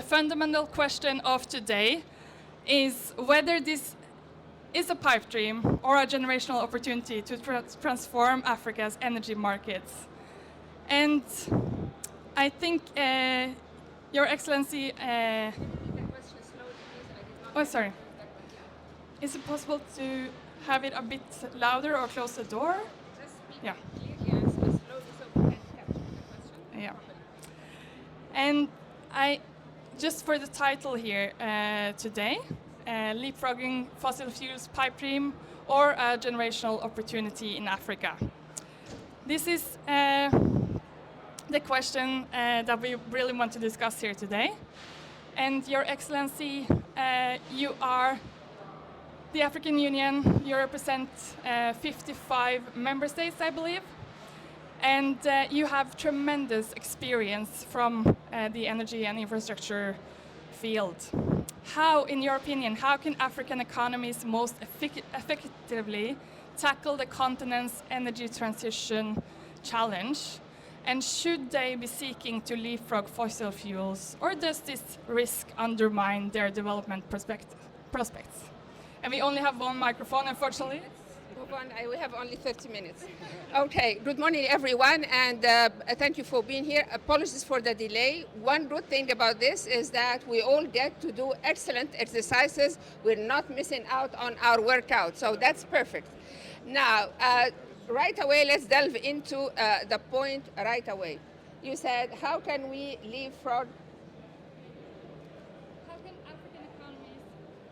fundamental question of today is whether this is a pipe dream or a generational opportunity to transform Africa's energy markets. And I think, Your Excellency, oh, sorry. Is it possible to have it a bit louder or close the door? Just speak Yeah. clearly and slowly so we can capture the question. Yeah. And just for the title here today, Leapfrogging Fossil Fuels Pipe Dream or a Generational Opportunity in Africa. This is the question that we really want to discuss here today. And Your Excellency, you are the African Union. You represent 55 member states, I believe. And you have tremendous experience from the energy and infrastructure field. How, in your opinion, how can African economies most effectively tackle the continent's energy transition challenge? And should they be seeking to leapfrog fossil fuels, or does this risk undermine their development prospects? And we only have one microphone, unfortunately. Move on. We have only 30 minutes. Okay, good morning, everyone, and thank you for being here. Apologies for the delay. One good thing about this is that we all get to do excellent exercises. We're not missing out on our workout, so that's perfect. Now, right away, let's delve into the point right away. You said, how can we leapfrog? How can African economies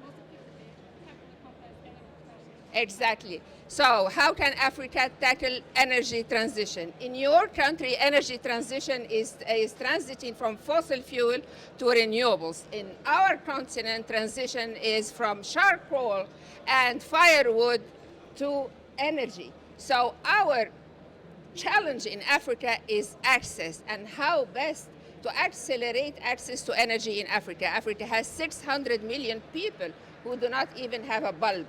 most effectively tackle the complex energy transition? Exactly. So how can Africa tackle energy transition? In your country, energy transition is transiting from fossil fuel to renewables. In our continent, transition is from charcoal and firewood to energy. So our challenge in Africa is access and how best to accelerate access to energy in Africa. Africa has 600 million people who do not even have a bulb.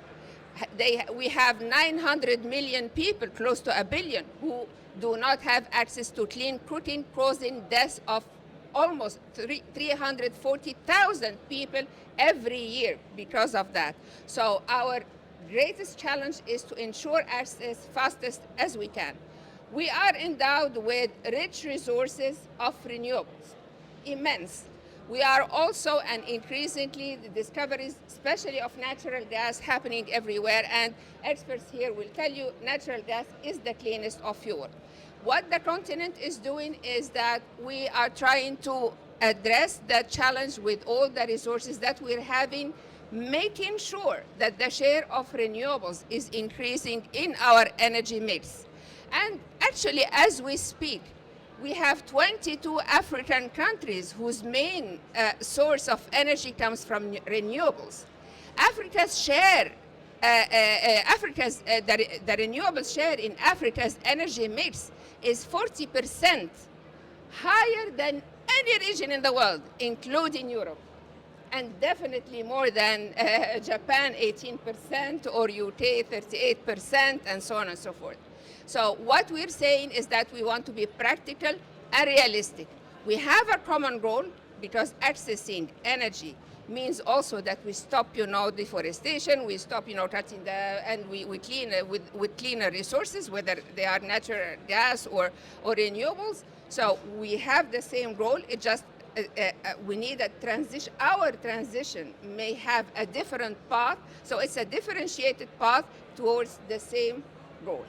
We have 900 million people, close to a billion, who do not have access to clean cooking, causing deaths of almost 340,000 people every year because of that. So our greatest challenge is to ensure access fastest as we can. We are endowed with rich resources of renewables, immense. We are also, and increasingly, the discoveries, especially of natural gas, happening everywhere. And experts here will tell you natural gas is the cleanest of fuel. What the continent is doing is that we are trying to address that challenge with all the resources that we're having, making sure that the share of renewables is increasing in our energy mix. And actually, as we speak, we have 22 African countries whose main source of energy comes from renewables. Africa's share, the renewable share in Africa's energy mix is 40%, higher than any region in the world, including Europe, and definitely more than Japan, 18%, or UK, 38%, and so on and so forth. So what we're saying is that we want to be practical and realistic. We have a common goal because accessing energy means also that we stop, deforestation, we stop, cutting and we clean with cleaner resources, whether they are natural gas or renewables. So we have the same goal. It just we need a transition. Our transition may have a different path, so it's a differentiated path towards the same goal.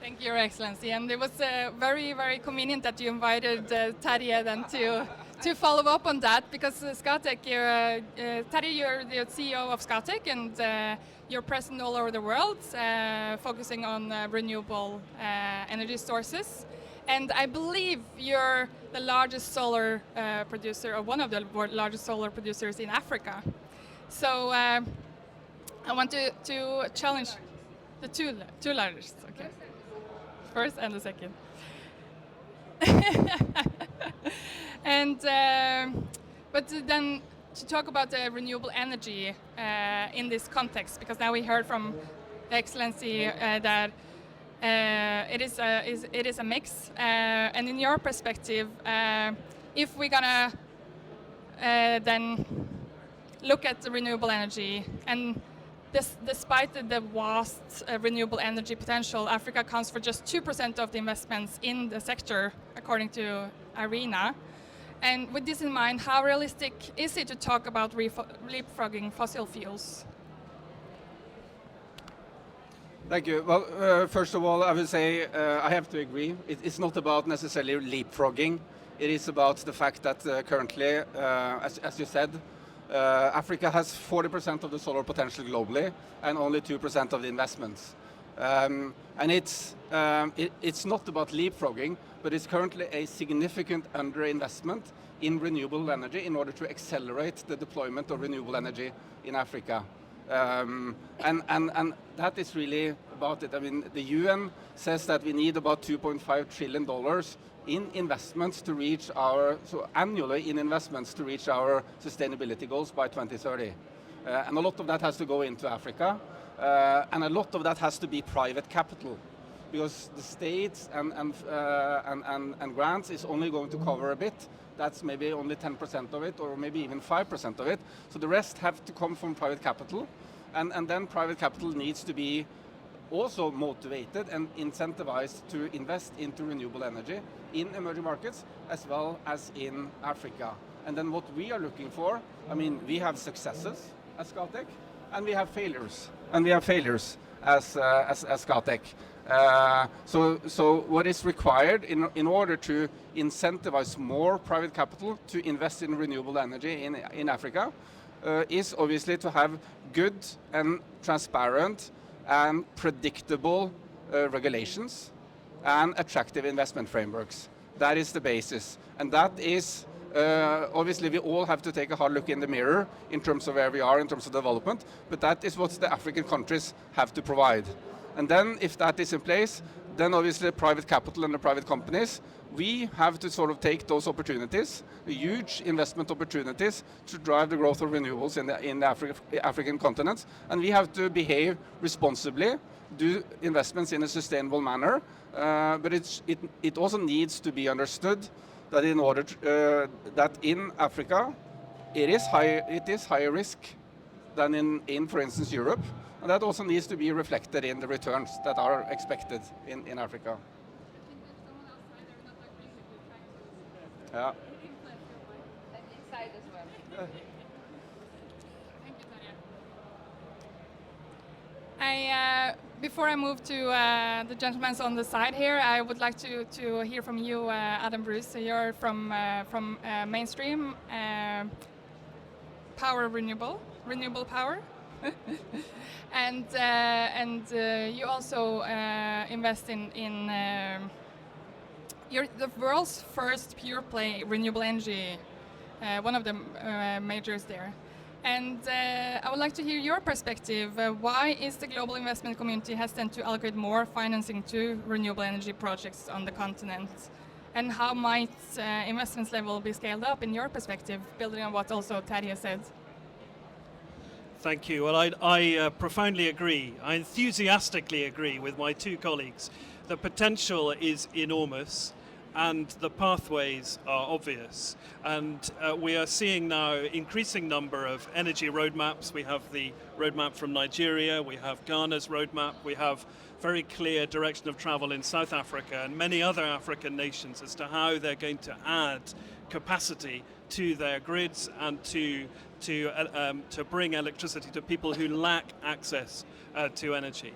Thank you, Your Excellency. And it was very, very convenient that you invited Terje then to follow up on that, because Scatec, Terje, you're the CEO of Scatec, and you're present all over the world, focusing on renewable energy sources. And I believe you're the largest solar producer, or one of the largest solar producers in Africa. So I want to challenge the two largest. Okay. First and the second. And but then to talk about the renewable energy in this context, because now we heard from the Excellency that it is a mix. And in your perspective, if we're gonna then look at the renewable energy, and despite the vast renewable energy potential, Africa accounts for just 2% of the investments in the sector, according to IRENA. And with this in mind, how realistic is it to talk about leapfrogging fossil fuels? Thank you. Well, first of all, I would say I have to agree. It's not about necessarily leapfrogging. It is about the fact that currently, as you said, Africa has 40% of the solar potential globally and only 2% of the investments. And it's not about leapfrogging, but it's currently a significant underinvestment in renewable energy in order to accelerate the deployment of renewable energy in Africa. And that is really about it. I mean, the UN says that we need about $2.5 trillion in investments to reach annually in investments to reach our sustainability goals by 2030. And a lot of that has to go into Africa, and a lot of that has to be private capital, because the states and grants is only going to cover a bit. That's maybe only 10% of it, or maybe even 5% of it. So the rest have to come from private capital, and then private capital needs to be also motivated and incentivized to invest into renewable energy in emerging markets as well as in Africa. And then what we are looking for, I mean, we have successes as Scatec, and we have failures. And we have failures as Scatec. So what is required in order to incentivize more private capital to invest in renewable energy in Africa is obviously to have good and transparent and predictable regulations and attractive investment frameworks. That is the basis. And that is, obviously we all have to take a hard look in the mirror in terms of where we are in terms of development, but that is what the African countries have to provide. And then if that is in place, then obviously private capital and the private companies, we have to sort of take those opportunities, huge investment opportunities, to drive the growth of renewables in the African continent. And we have to behave responsibly, do investments in a sustainable manner. But it also needs to be understood that in order to, that in Africa, it is higher risk than in, for instance, Europe. And that also needs to be reflected in the returns that are expected in Africa. Yeah. And inside as well. Thank you, Terje. Before I move to the gentlemen on the side here, I would like to hear from you, Adam Bruce. So you're from Mainstream Power Renewable Power. and you also invest in you're the world's first pure play renewable energy, one of the majors there. And I would like to hear your perspective. Why is the global investment community hesitant to allocate more financing to renewable energy projects on the continent? And how might investments level be scaled up in your perspective, building on what also Terje said? Thank you. Well, I profoundly agree. I enthusiastically agree with my two colleagues. The potential is enormous and the pathways are obvious. And we are seeing now increasing number of energy roadmaps. We have the roadmap from Nigeria, we have Ghana's roadmap, we have very clear direction of travel in South Africa and many other African nations as to how they're going to add capacity to their grids and to bring electricity to people who lack access to energy.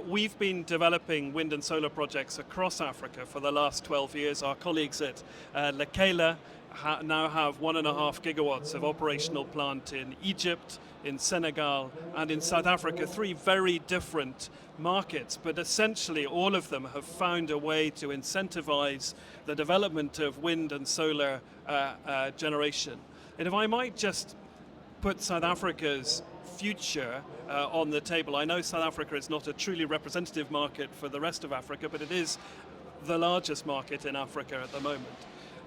We've been developing wind and solar projects across Africa for the last 12 years. Our colleagues at Lekela now have 1.5 gigawatts of operational plant in Egypt, in Senegal, and in South Africa, 3 very different markets, but essentially all of them have found a way to incentivize the development of wind and solar generation. And if I might just put South Africa's future on the table. I know South Africa is not a truly representative market for the rest of Africa, but it is the largest market in Africa at the moment.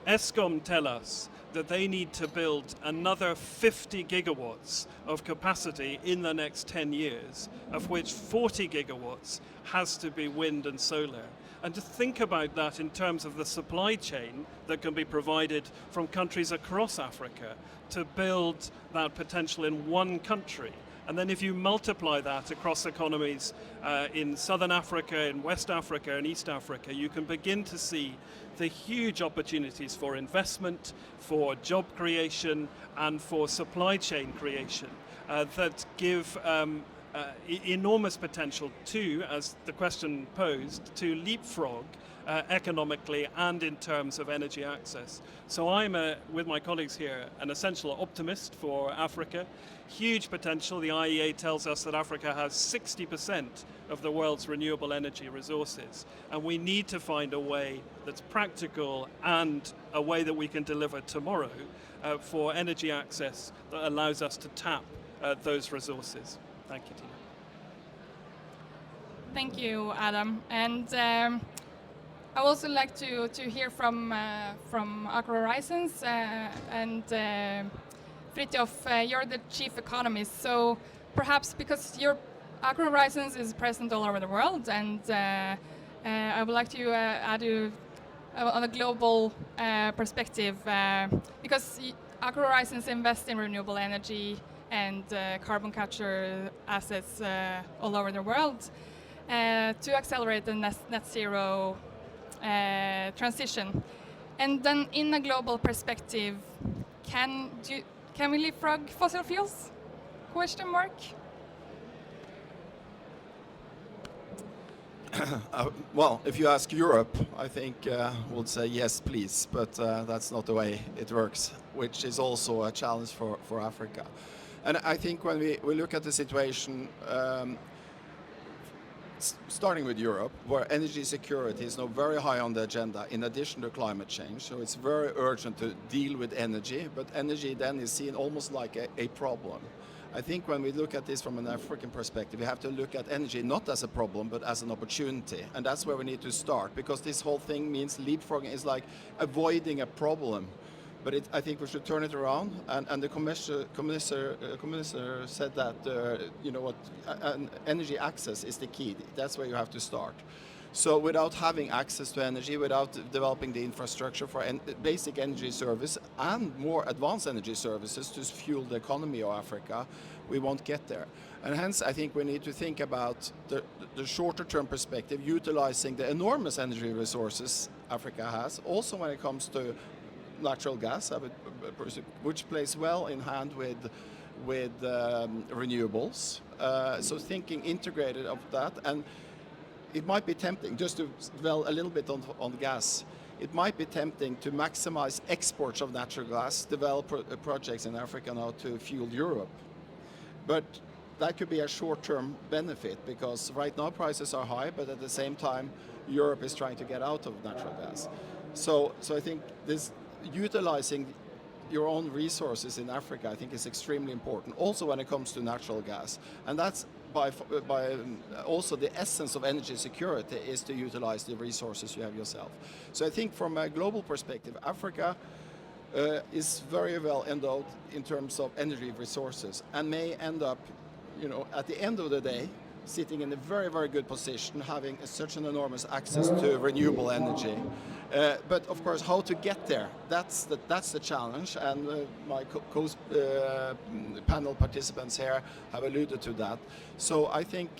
ESCOM tell us that they need to build another 50 gigawatts of capacity in the next 10 years, of which 40 gigawatts has to be wind and solar. And to think about that in terms of the supply chain that can be provided from countries across Africa to build that potential in one country. And then if you multiply that across economies in Southern Africa, in West Africa, and East Africa, you can begin to see the huge opportunities for investment, for job creation, and for supply chain creation that give enormous potential to, as the question posed, to leapfrog economically and in terms of energy access. So I'm, with my colleagues here, an essential optimist for Africa. Huge potential. The IEA tells us that Africa has 60% of the world's renewable energy resources. And we need to find a way that's practical and a way that we can deliver tomorrow for energy access that allows us to tap those resources. Thank you, Tina. Thank you, Adam. And I would also like to hear from Aker Horizons and Fritjof. You're the chief economist, so perhaps because Aker Horizons is present all over the world, and I would like to add you on a global perspective, because Aker Horizons invest in renewable energy and carbon capture assets all over the world to accelerate the net zero transition. And then in a global perspective, can we leapfrog fossil fuels? Question mark. Well, if you ask Europe, I think we'll say yes, please, but that's not the way it works, which is also a challenge for Africa. And I think when we look at the situation, starting with Europe, where energy security is now very high on the agenda in addition to climate change, so it's very urgent to deal with energy, but energy then is seen almost like a problem. I think when we look at this from an African perspective, we have to look at energy not as a problem, but as an opportunity. And that's where we need to start, because this whole thing means leapfrogging is like avoiding a problem. But I think we should turn it around. And the commissioner said that, energy access is the key. That's where you have to start. So without having access to energy, without developing the infrastructure for basic energy service and more advanced energy services to fuel the economy of Africa, we won't get there. And hence, I think we need to think about the shorter term perspective, utilizing the enormous energy resources Africa has, also when it comes to natural gas, which plays well in hand with renewables. So thinking integrated of that. And it might be tempting, just to dwell a little bit on gas, it might be tempting to maximize exports of natural gas, develop projects in Africa now to fuel Europe. But that could be a short-term benefit, because right now prices are high, but at the same time, Europe is trying to get out of natural gas. So I think this utilizing your own resources in Africa, I think, is extremely important, also when it comes to natural gas. And that's by also the essence of energy security is to utilize the resources you have yourself. So I think from a global perspective, Africa is very well endowed in terms of energy resources, and may end up, at the end of the day, sitting in a very, very good position, having such an enormous access to renewable energy. But of course, how to get there, that's the challenge, and my panel participants here have alluded to that. So I think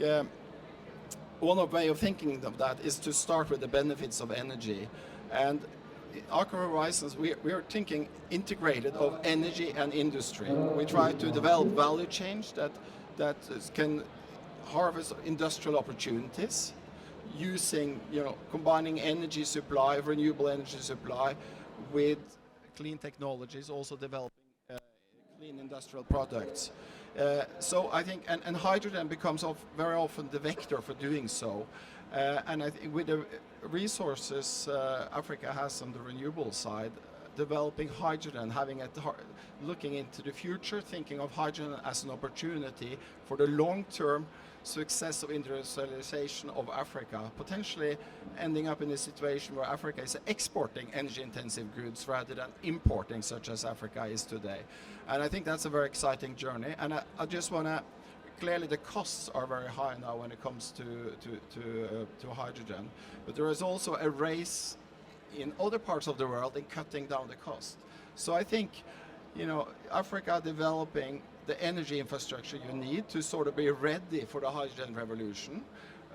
one way of thinking of that is to start with the benefits of energy. And Aker Horizons, we are thinking integrated of energy and industry. We try to develop value chains that can harvest industrial opportunities, using, combining energy supply, renewable energy supply with clean technologies, also developing clean industrial products. So I think, and hydrogen becomes very often the vector for doing so. And I think with the resources Africa has on the renewable side, developing hydrogen, looking into the future, thinking of hydrogen as an opportunity for the long-term success of industrialization of Africa, potentially ending up in a situation where Africa is exporting energy-intensive goods rather than importing, such as Africa is today. And I think that's a very exciting journey. And I just want to, clearly the costs are very high now when it comes to hydrogen, but there is also a race in other parts of the world in cutting down the cost. So I think, you know, Africa developing the energy infrastructure you need to sort of be ready for the hydrogen revolution,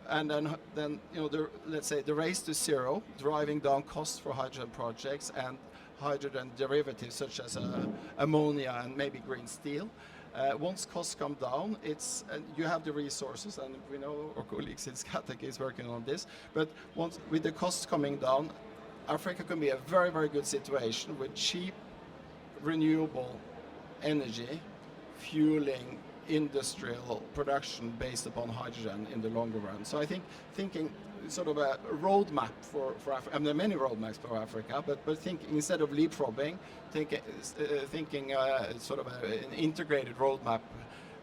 and then you know, let's say the race to zero, driving down costs for hydrogen projects and hydrogen derivatives such as ammonia and maybe green steel. Once costs come down, you have the resources, and we know our colleagues in Scatec is working on this. But once with the costs coming down, Africa can be a very, very good situation with cheap, renewable energy fueling industrial production based upon hydrogen in the longer run. So I think thinking sort of a roadmap for Africa, I mean, there are many roadmaps for Africa, but think instead of leapfrogging, thinking sort of an integrated roadmap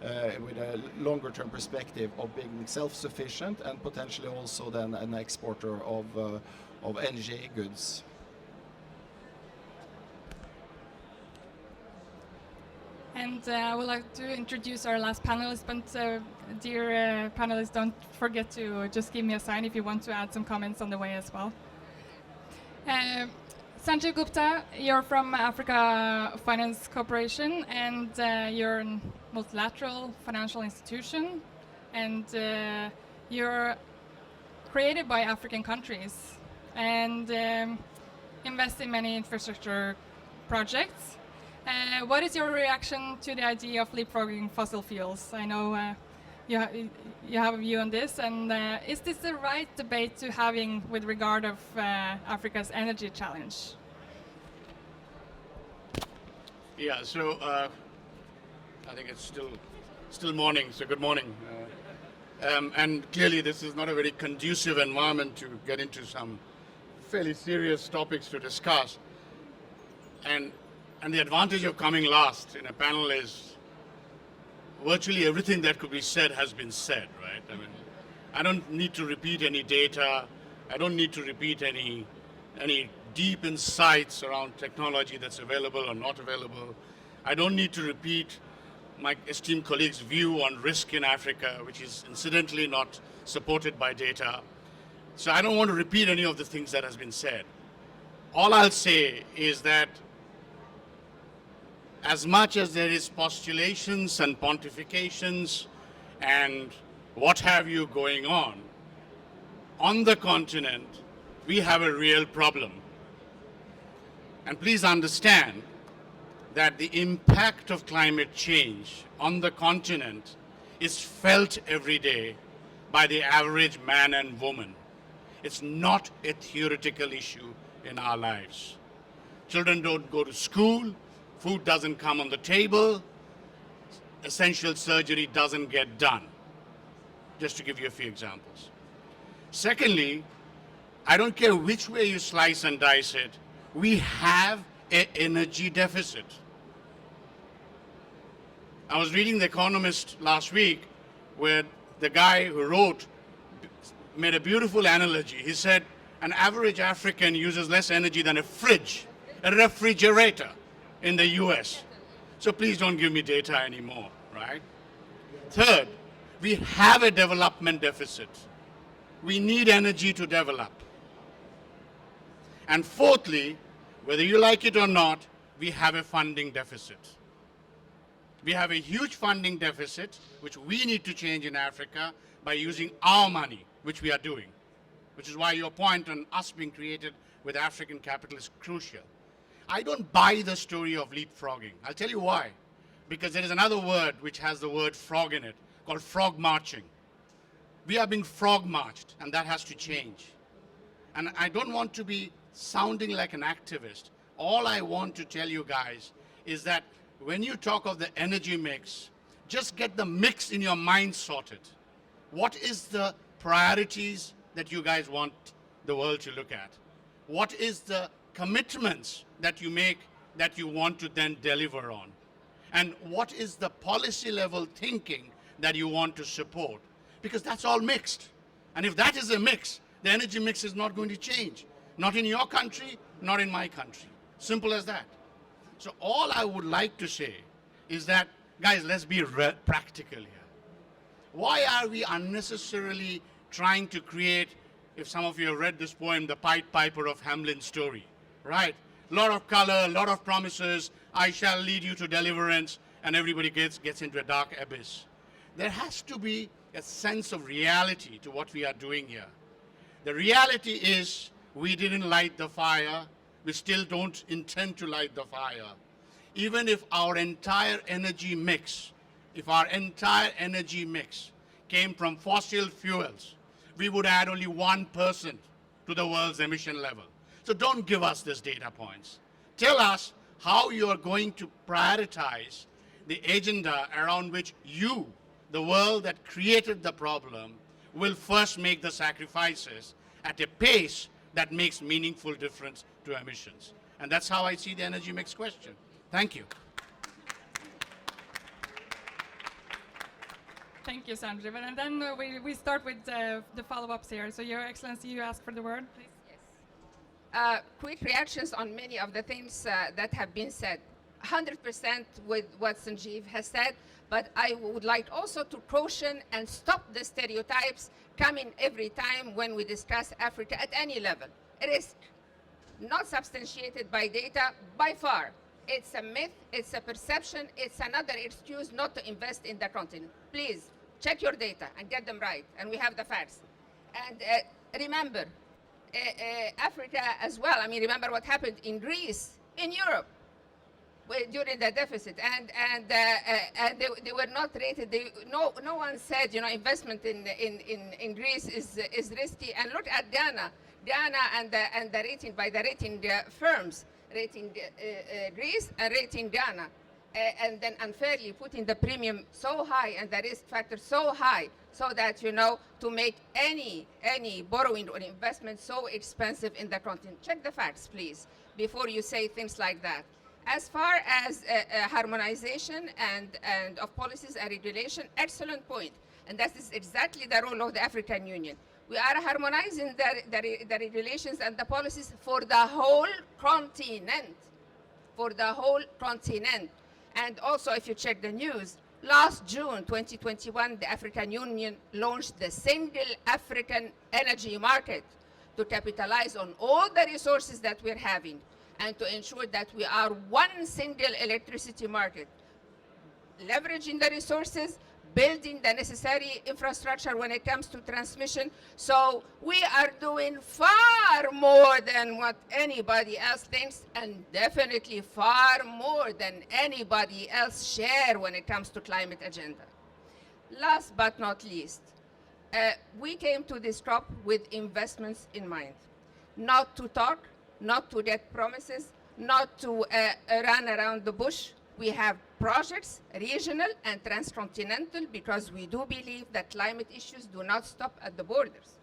with a longer term perspective of being self-sufficient and potentially also then an exporter of energy goods. And I would like to introduce our last panelist, but dear panelists, don't forget to just give me a sign if you want to add some comments on the way as well. Sanjay Gupta, you're from Africa Finance Corporation, and you're a multilateral financial institution, and you're created by African countries and invest in many infrastructure projects. What is your reaction to the idea of leapfrogging fossil fuels? I know you have a view on this, and is this the right debate to having with regard of Africa's energy challenge? Yeah, so I think it's still morning, so good morning. And clearly this is not a very conducive environment to get into some fairly serious topics to discuss. And the advantage of coming last in a panel is virtually everything that could be said has been said, right? I mean, I don't need to repeat any data. I don't need to repeat any deep insights around technology that's available or not available. I don't need to repeat my esteemed colleagues' view on risk in Africa, which is incidentally not supported by data. So I don't want to repeat any of the things that has been said. All I'll say is that as much as there is postulations and pontifications and what have you going on the continent, we have a real problem. And please understand that the impact of climate change on the continent is felt every day by the average man and woman. It's not a theoretical issue in our lives. Children don't go to school. Food doesn't come on the table, essential surgery doesn't get done, just to give you a few examples. Secondly, I don't care which way you slice and dice it, we have an energy deficit. I was reading The Economist last week where the guy who wrote made a beautiful analogy. He said an average African uses less energy than a refrigerator in the US. So please don't give me data anymore, right? Third, we have a development deficit. We need energy to develop. And fourthly, whether you like it or not, we have a funding deficit. We have a huge funding deficit, which we need to change in Africa by using our money, which we are doing, which is why your point on us being created with African capital is crucial. I don't buy the story of leapfrogging. I'll tell you why. Because there is another word which has the word frog in it, called frog marching. We are being frog marched, and that has to change. And I don't want to be sounding like an activist. All I want to tell you guys is that when you talk of the energy mix, just get the mix in your mind sorted. What is the priorities that you guys want the world to look at? What is the commitments that you make that you want to then deliver on? And what is the policy level thinking that you want to support? Because that's all mixed. And if that is a mix, the energy mix is not going to change. Not in your country, not in my country. Simple as that. So all I would like to say is that, guys, let's be practical here. Why are we unnecessarily trying to create, if some of you have read this poem, the Pied Piper of Hamelin story, right? A lot of color, a lot of promises, I shall lead you to deliverance, and everybody gets into a dark abyss. There has to be a sense of reality to what we are doing here. The reality is we didn't light the fire. We still don't intend to light the fire. Even if our entire energy mix, came from fossil fuels, we would add only 1% to the world's emission level. So don't give us these data points. Tell us how you are going to prioritize the agenda around which you, the world that created the problem, will first make the sacrifices at a pace that makes meaningful difference to emissions. And that's how I see the energy mix question. Thank you. Thank you, Sanjeev. And then we start with the follow-ups here. So, Your Excellency, you ask for the word, please. Yes. Quick reactions on many of the things that have been said. 100% with what Sanjeev has said, but I would like also to caution and stop the stereotypes coming every time when we discuss Africa at any level. Risk, not substantiated by data by far. It's a myth, it's a perception, it's another excuse not to invest in the continent. Please, check your data and get them right, and we have the facts. And remember, Africa as well, I mean, remember what happened in Greece, in Europe, during the deficit, and they were not rated. No one said, you know, investment in Greece is risky. And look at Ghana and the rating by the rating firms, rating Greece and rating Ghana, and then unfairly putting the premium so high and the risk factor so high, so that, you know, to make any borrowing or investment so expensive in the continent. Check the facts, please, before you say things like that. As far as harmonization and of policies and regulation, excellent point. And that is exactly the role of the African Union. We are harmonizing the regulations and the policies for the whole continent. For the whole continent. And also, if you check the news, last June 2021, the African Union launched the Single African Energy Market to capitalize on all the resources that we're having, and to ensure that we are one single electricity market, leveraging the resources, building the necessary infrastructure when it comes to transmission. So we are doing far more than what anybody else thinks, and definitely far more than anybody else share when it comes to climate agenda. Last but not least, we came to this COP with investments in mind, not to talk, not to get promises, not to run around the bush. We have projects, regional and transcontinental, because we do believe that climate issues do not stop at the borders.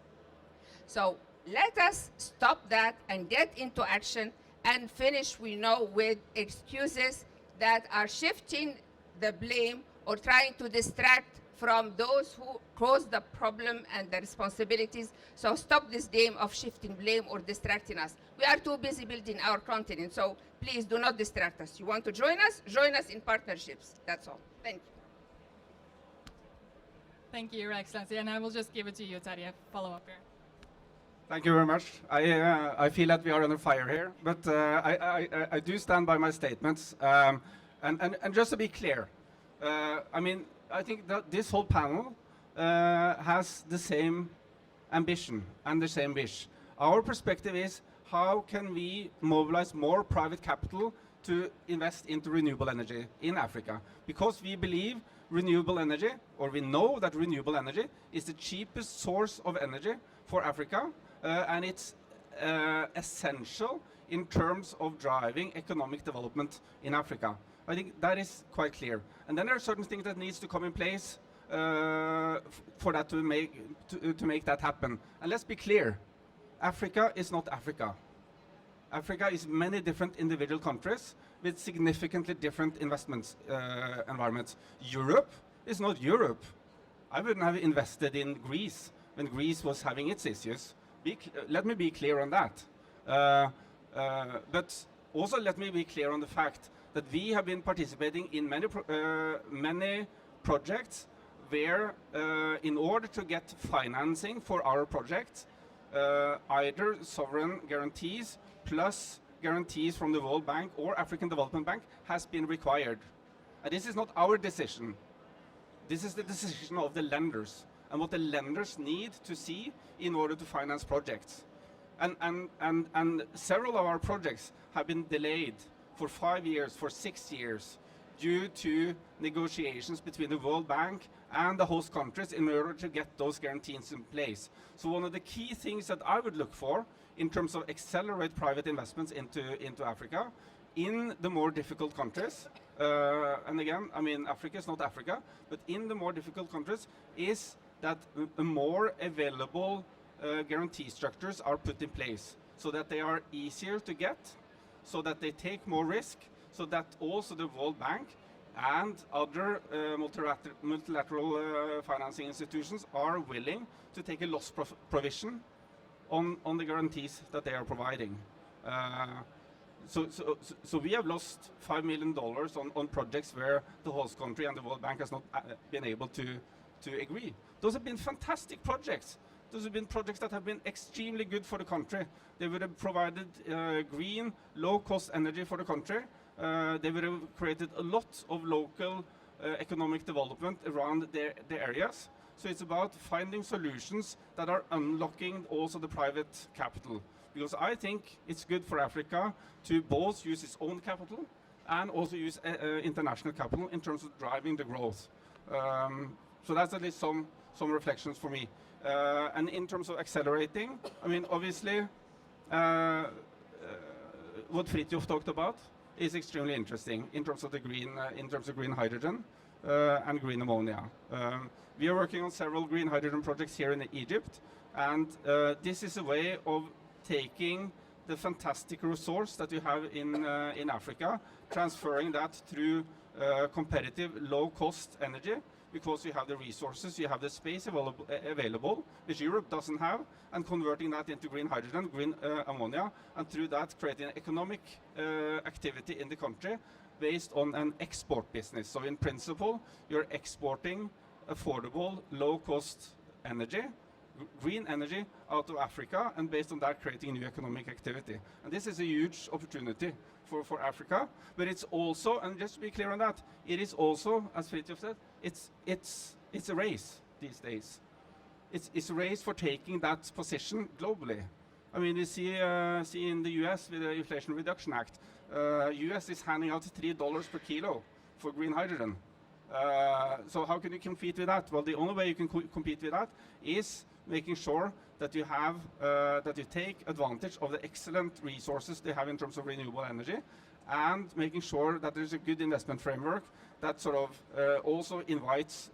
So let us stop that and get into action and finish, we know, with excuses that are shifting the blame or trying to distract from those who caused the problem and the responsibilities. So stop this game of shifting blame or distracting us. We are too busy building our continent, so please do not distract us. You want to join us? Join us in partnerships. That's all. Thank you. Thank you, Your Excellency. And I will just give it to you, Terje. Follow up here. Thank you very much. I feel that we are under fire here, but I do stand by my statements. And just to be clear, I mean, I think that this whole panel has the same ambition and the same wish. Our perspective is, how can we mobilize more private capital to invest into renewable energy in Africa? Because we believe renewable energy, or we know that renewable energy is the cheapest source of energy for Africa, and it's essential in terms of driving economic development in Africa. I think that is quite clear. And then there are certain things that needs to come in place for that to make that happen. And let's be clear, Africa is not Africa. Africa is many different individual countries with significantly different investments environments. Europe is not Europe. I wouldn't have invested in Greece when Greece was having its issues. Let me be clear on that. But also let me be clear on the fact that we have been participating in many projects where in order to get financing for our projects, either sovereign guarantees plus guarantees from the World Bank or African Development Bank has been required. And this is not our decision. This is the decision of the lenders and what the lenders need to see in order to finance projects. And several of our projects have been delayed for 5 years, for 6 years, due to negotiations between the World Bank and the host countries in order to get those guarantees in place. So one of the key things that I would look for in terms of accelerate private investments into Africa in the more difficult countries, and again, I mean, Africa is not Africa, but in the more difficult countries, is that more available guarantee structures are put in place so that they are easier to get, so that they take more risk, so that also the World Bank and other multilateral financing institutions are willing to take a loss provision on the guarantees that they are providing. So we have lost $5 million on projects where the host country and the World Bank has not been able to agree. Those have been fantastic projects. Those have been projects that have been extremely good for the country. They would have provided green, low-cost energy for the country. They would have created a lot of local economic development around their areas. So it's about finding solutions that are unlocking also the private capital. Because I think it's good for Africa to both use its own capital and also use international capital in terms of driving the growth. So that's at least some reflections for me. And in terms of accelerating, I mean, obviously, what Fritjof talked about is extremely interesting in terms of the green hydrogen and green ammonia. We are working on several green hydrogen projects here in Egypt, and this is a way of taking the fantastic resource that you have in Africa, transferring that through competitive, low-cost energy, because you have the resources, you have the space available, which Europe doesn't have, and converting that into green hydrogen, green ammonia, and through that creating an economic activity in the country based on an export business. So in principle, you're exporting affordable, low-cost energy, green energy out of Africa, and based on that creating new economic activity. And this is a huge opportunity for Africa, but it's also, and just to be clear on that, it is also, as Fritjof said, it's a race these days. It's a race for taking that position globally. I mean, we see in the US with the Inflation Reduction Act, US is handing out $3 per kilo for green hydrogen. So how can you compete with that? Well, the only way you can compete with that is making sure that you have that you take advantage of the excellent resources they have in terms of renewable energy, and making sure that there's a good investment framework that sort of also invites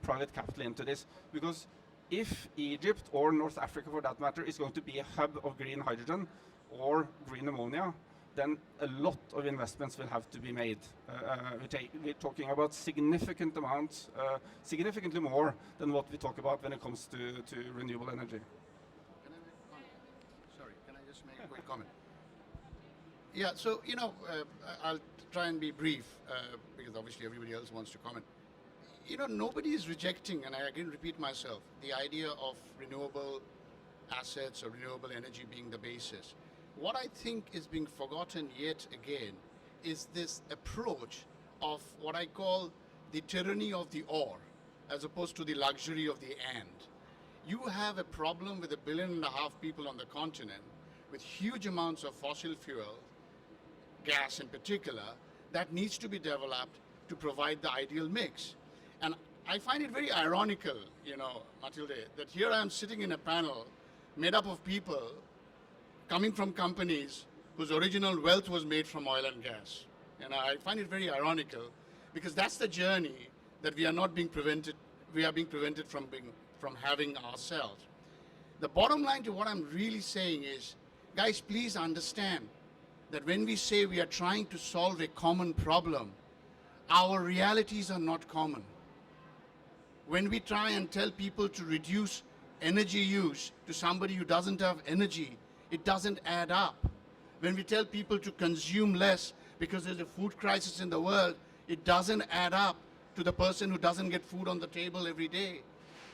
private capital into this. Because if Egypt or North Africa, for that matter, is going to be a hub of green hydrogen or green ammonia, then a lot of investments will have to be made. We're talking about significant amounts, significantly more than what we talk about when it comes to renewable energy. Can I make a comment? Sorry, can I just make a quick comment? Yeah, so, I'll try and be brief, because obviously everybody else wants to comment. Nobody is rejecting, and I again repeat myself, the idea of renewable assets or renewable energy being the basis. What I think is being forgotten yet again is this approach of what I call the tyranny of the or, as opposed to the luxury of the and. You have a problem with 1.5 billion people on the continent with huge amounts of fossil fuel, gas in particular, that needs to be developed to provide the ideal mix. And I find it very ironical, Matilde, that here I am sitting in a panel made up of people coming from companies whose original wealth was made from oil and gas. And I find it very ironical, because that's the journey that we are being prevented from having ourselves. The bottom line to what I'm really saying is, Guys, please understand that when we say we are trying to solve a common problem, our realities are not common. When we try and tell people to reduce energy use to somebody who doesn't have energy, it doesn't add up. When we tell people to consume less because there's a food crisis in the world, it doesn't add up to the person who doesn't get food on the table every day.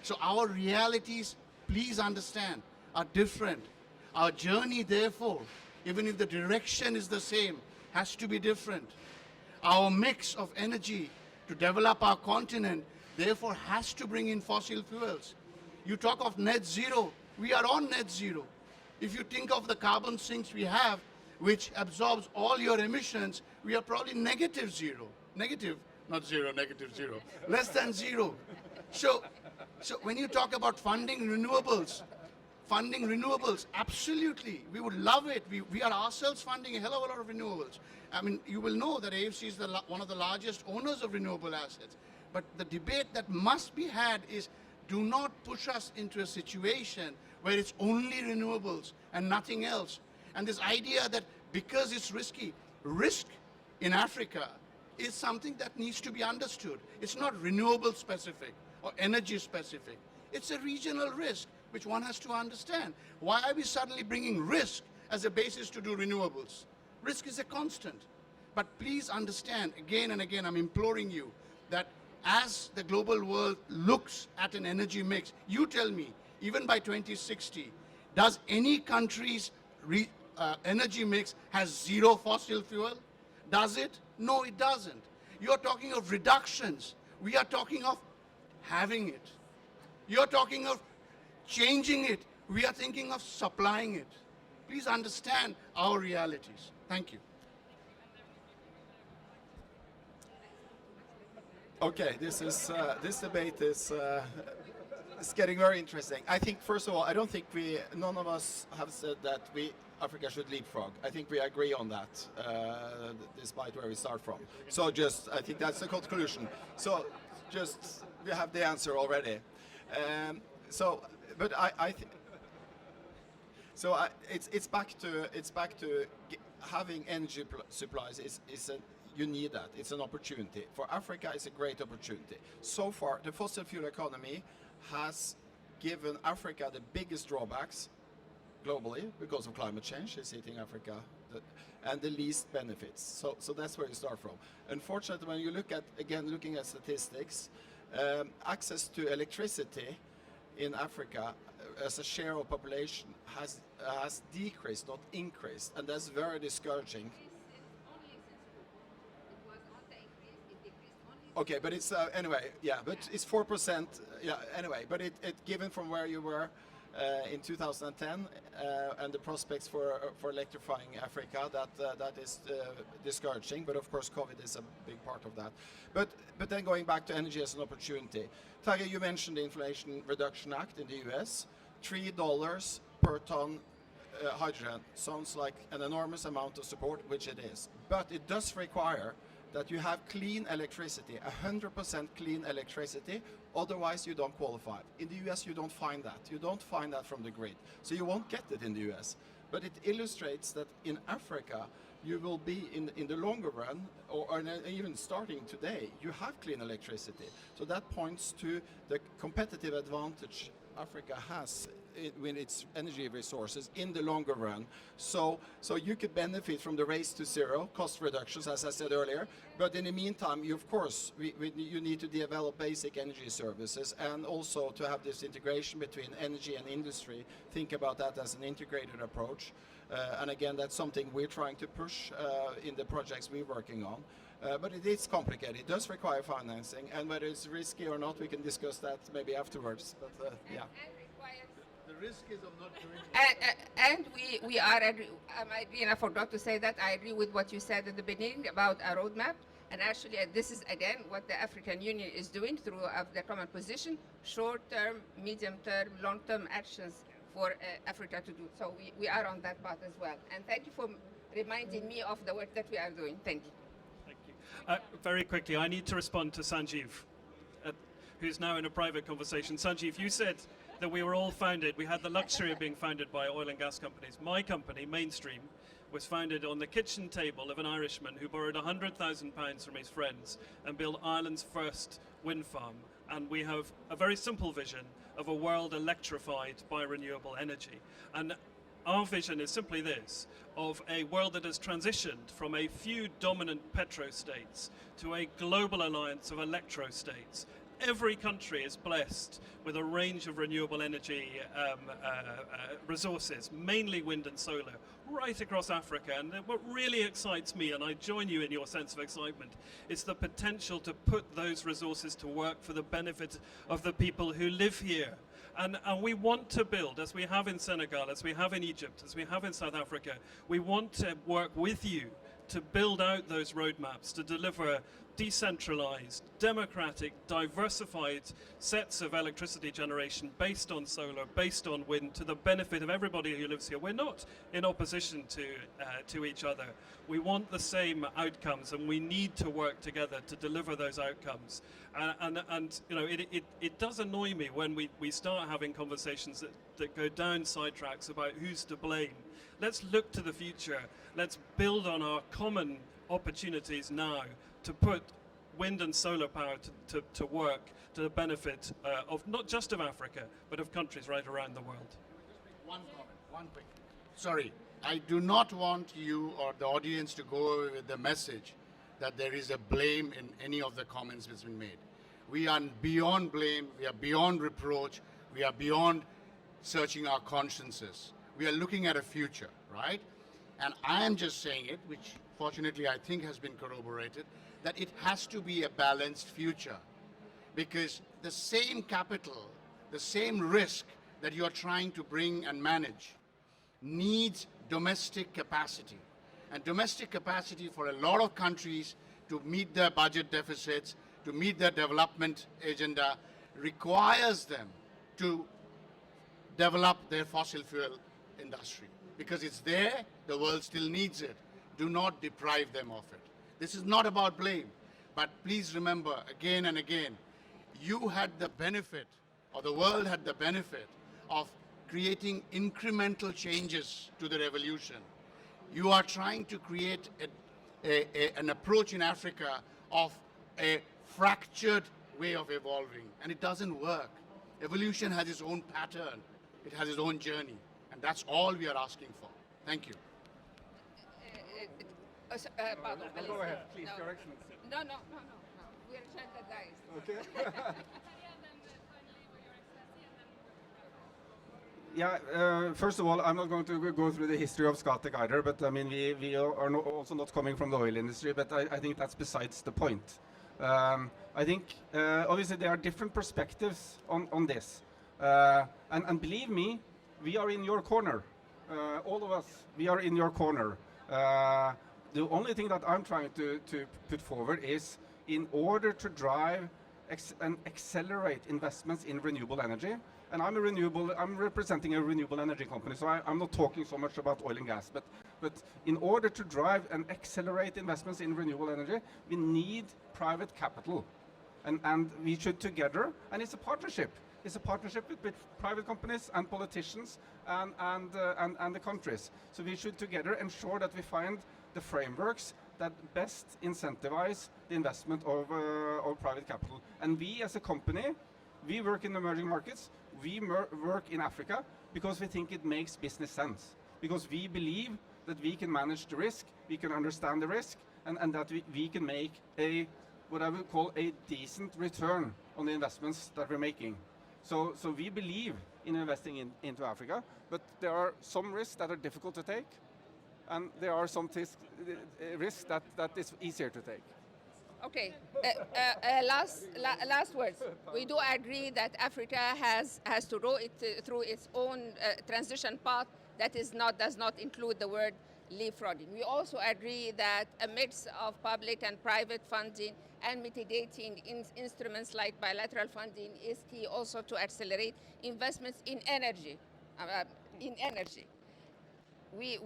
So our realities, please understand, are different. Our journey, therefore, even if the direction is the same, has to be different. Our mix of energy to develop our continent, therefore, has to bring in fossil fuels. You talk of net zero, we are on net zero. If you think of the carbon sinks we have, which absorbs all your emissions, we are probably negative zero. Negative, not zero, negative zero. Less than zero. So when you talk about funding renewables, absolutely, we would love it. We are ourselves funding a hell of a lot of renewables. I mean, you will know that AFC is one of the largest owners of renewable assets. But the debate that must be had is, do not push us into a situation where it's only renewables and nothing else. And this idea that because it's risky, risk in Africa is something that needs to be understood. It's not renewable specific or energy specific. It's a regional risk which one has to understand. Why are we suddenly bringing risk as a basis to do renewables? Risk is a constant. But please understand, again and again, I'm imploring you that as the global world looks at an energy mix, you tell me, even by 2060, does any country's energy mix has zero fossil fuel? Does it? No, it doesn't. You're talking of reductions. We are talking of having it. You're talking of changing it. We are thinking of supplying it. Please understand our realities. Thank you. Okay, this debate is getting very interesting. I think, first of all, I don't think none of us have said that Africa should leapfrog. I think we agree on that, despite where we start from. So I think that's the conclusion. So we have the answer already. But I think. So it's back to having energy supplies you need that. It's an opportunity. For Africa, it's a great opportunity. So far, the fossil fuel economy has given Africa the biggest drawbacks globally because of climate change. It's hitting Africa, and the least benefits. So that's where you start from. Unfortunately, when you looking at statistics, access to electricity in Africa as a share of population has decreased, not increased, and that's very discouraging. Okay, but it's anyway, yeah, but it's 4%, yeah, anyway, but it given from where you were in 2010 and the prospects for electrifying Africa, that is discouraging, but of course COVID is a big part of that. But then going back to energy as an opportunity, Terje, you mentioned the Inflation Reduction Act in the US, $3 per ton hydrogen sounds like an enormous amount of support, which it is, but it does require that you have clean electricity, 100% clean electricity, otherwise you don't qualify. In the US you don't find that. You don't find that from the grid. So you won't get it in the US. But it illustrates that in Africa you will be, in the longer run, or even starting today, you have clean electricity. So that points to the competitive advantage Africa has with its energy resources in the longer run. So you could benefit from the race to zero, cost reductions, as I said earlier. But in the meantime, you need to develop basic energy services, and also to have this integration between energy and industry. Think about that as an integrated approach. And again, that's something we're trying to push in the projects we're working on. But it is complicated. It does require financing, and whether it's risky or not, we can discuss that maybe afterwards. But yeah. The risk is of not doing it. And we are, I forgot to say that, I agree with what you said at the beginning about a roadmap. And actually, this is again what the African Union is doing through the common position, short-term, medium-term, long-term actions for Africa to do. So we are on that path as well. And thank you for reminding me of the work that we are doing. Thank you. Thank you. Very quickly, I need to respond to Sanjeev, who's now in a private conversation. Sanjeev, you said that we were all founded, we had the luxury of being founded by oil and gas companies. My company, Mainstream, was founded on the kitchen table of an Irishman who borrowed £100,000 from his friends and built Ireland's first wind farm. And we have a very simple vision of a world electrified by renewable energy. And our vision is simply this, of a world that has transitioned from a few dominant petrostates to a global alliance of electrostates. Every country is blessed with a range of renewable energy resources, mainly wind and solar, right across Africa. And what really excites me, and I join you in your sense of excitement, is the potential to put those resources to work for the benefit of the people who live here. And we want to build, as we have in Senegal, as we have in Egypt, as we have in South Africa, we want to work with you to build out those roadmaps, to deliver decentralized, democratic, diversified sets of electricity generation based on solar, based on wind, to the benefit of everybody who lives here. We're not in opposition to each other. We want the same outcomes, and we need to work together to deliver those outcomes. And you know, it does annoy me when we start having conversations that go down sidetracks about who's to blame. Let's look to the future. Let's build on our common opportunities now to put wind and solar power to work to the benefit of not just of Africa, but of countries right around the world. One comment, one quick. Sorry, I do not want you or the audience to go away with the message that there is a blame in any of the comments that's been made. We are beyond blame, we are beyond reproach, we are beyond searching our consciences. We are looking at a future, right? And I am just saying it, which fortunately I think has been corroborated, that it has to be a balanced future. Because the same capital, the same risk that you are trying to bring and manage needs domestic capacity. And domestic capacity for a lot of countries to meet their budget deficits, to meet their development agenda, requires them to develop their fossil fuel industry. Because it's there, the world still needs it. Do not deprive them of it. This is not about blame, but please remember again and again, you had the benefit, or the world had the benefit of creating incremental changes to the revolution. You are trying to create an approach in Africa of a fractured way of evolving, and it doesn't work. Evolution has its own pattern, it has its own journey, and that's all we are asking for. Thank you. Pardon, Go ahead, please, no. Your Excellency. No. We are gentle guys. Okay. Yeah, first of all, I'm not going to go through the history of Scatec either, but I mean, we are also not coming from the oil industry, but I think that's besides the point. I think, obviously, there are different perspectives on this. And believe me, we are in your corner. All of us, we are in your corner. The only thing that I'm trying to put forward is, in order to drive and accelerate investments in renewable energy, and I'm representing a renewable energy company, so I'm not talking so much about oil and gas, but in order to drive and accelerate investments in renewable energy, we need private capital, and we should together, and it's a partnership. It's a partnership with private companies and politicians and the countries. So we should together ensure that we find the frameworks that best incentivize the investment of private capital. And we as a company, we work in emerging markets, we work in Africa because we think it makes business sense. Because we believe that we can manage the risk, we can understand the risk, and that we can make what I would call a decent return on the investments that we're making. So we believe in investing into Africa, but there are some risks that are difficult to take, and there are some risks that is easier to take. Okay, last words. We do agree that Africa has to go through its own transition path that does not include the word leapfrogging. We also agree that a mix of public and private funding and mitigating instruments like bilateral funding is key also to accelerate investments in energy. We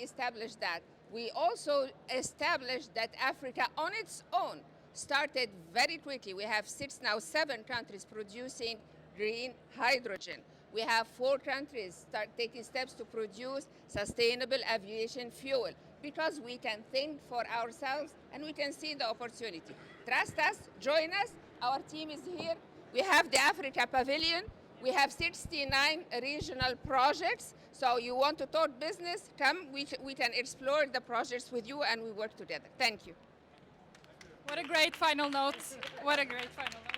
established that. We also established that Africa on its own started very quickly. We have 7 countries producing green hydrogen. We have 4 countries taking steps to produce sustainable aviation fuel because we can think for ourselves and we can see the opportunity. Trust us, join us. Our team is here. We have the Africa Pavilion. We have 69 regional projects. So you want to talk business, come, we can explore the projects with you and we work together. Thank you. What a great final note. What a great final note.